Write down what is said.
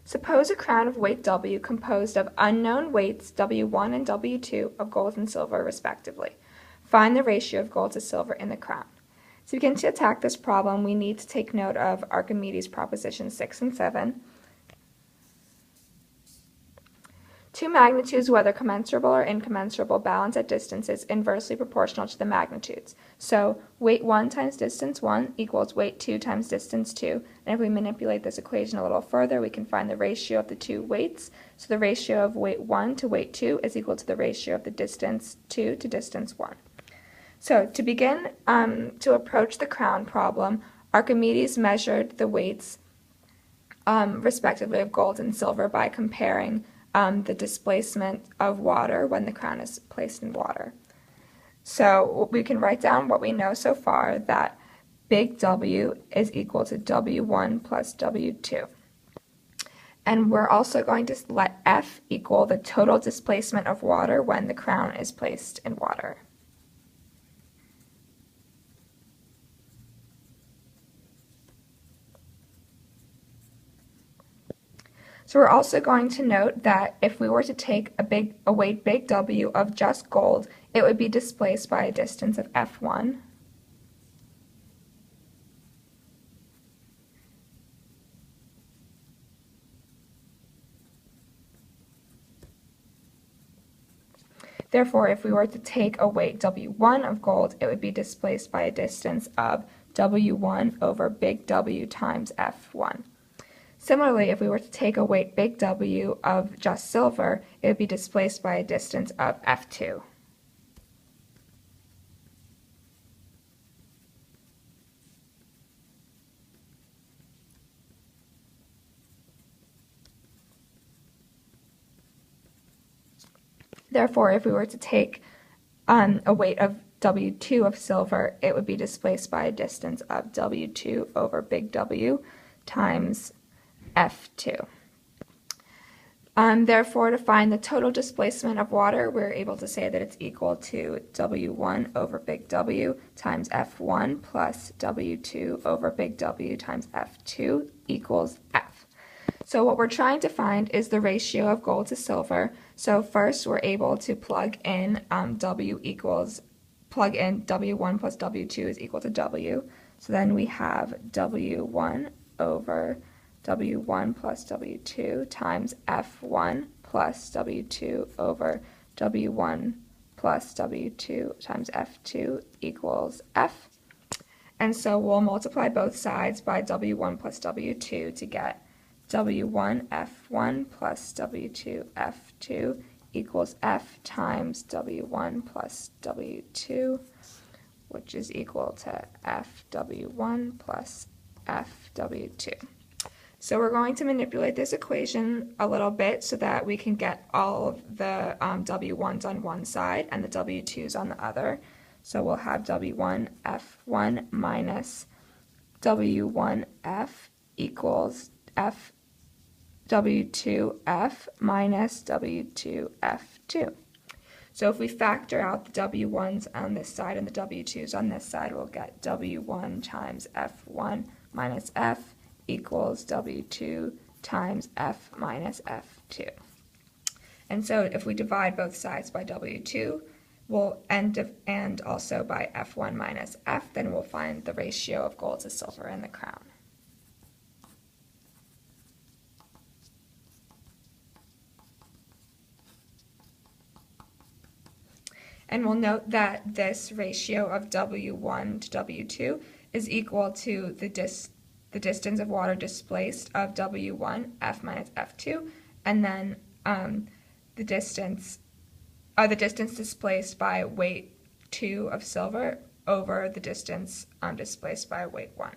Suppose a crown of weight W composed of unknown weights W1 and W2 of gold and silver respectively. Find the ratio of gold to silver in the crown. To begin to attack this problem, we need to take note of Archimedes' propositions 6 and 7. Two magnitudes, whether commensurable or incommensurable, balance at distances inversely proportional to the magnitudes. So weight 1 times distance 1 equals weight 2 times distance 2. And if we manipulate this equation a little further, we can find the ratio of the two weights. So the ratio of weight 1 to weight 2 is equal to the ratio of the distance 2 to distance 1. So to begin to approach the crown problem, Archimedes measured the weights respectively of gold and silver by comparing the displacement of water when the crown is placed in water. So we can write down what we know so far, that big W is equal to W1 plus W2. And we're also going to let F equal the total displacement of water when the crown is placed in water. So we're also going to note that if we were to take a weight big W of just gold, it would be displaced by a distance of F1. Therefore, if we were to take a weight W1 of gold, it would be displaced by a distance of W1 over big W times F1. Similarly, if we were to take a weight big W of just silver, it would be displaced by a distance of F2. Therefore, if we were to take a weight of W2 of silver, it would be displaced by a distance of W2 over big W times F2. Therefore, to find the total displacement of water, we're able to say that it's equal to W1 over big W times F1 plus W2 over big W times F2 equals F. So what we're trying to find is the ratio of gold to silver. So first we're able to plug in W1 plus W2 is equal to W. So then we have W1 over W1 plus W2 times F1 plus W2 over W1 plus W2 times F2 equals F. And so we'll multiply both sides by W1 plus W2 to get W1 F1 plus W2 F2 equals F times W1 plus W2, which is equal to FW1 plus FW2. So we're going to manipulate this equation a little bit so that we can get all of the W1s on one side and the W2s on the other. So we'll have W1 F1 minus W1 F equals F W2F minus W2F2. So if we factor out the W1s on this side and the W2s on this side, we'll get W1 times F1 minus F equals W2 times F minus F2. And so if we divide both sides by W2, and also by F1 minus F, then we'll find the ratio of gold to silver in the crown. And we'll note that this ratio of W1 to W2 is equal to the distance of water displaced of W1, F minus F2, and then the distance displaced by weight 2 of silver over the distance displaced by weight 1.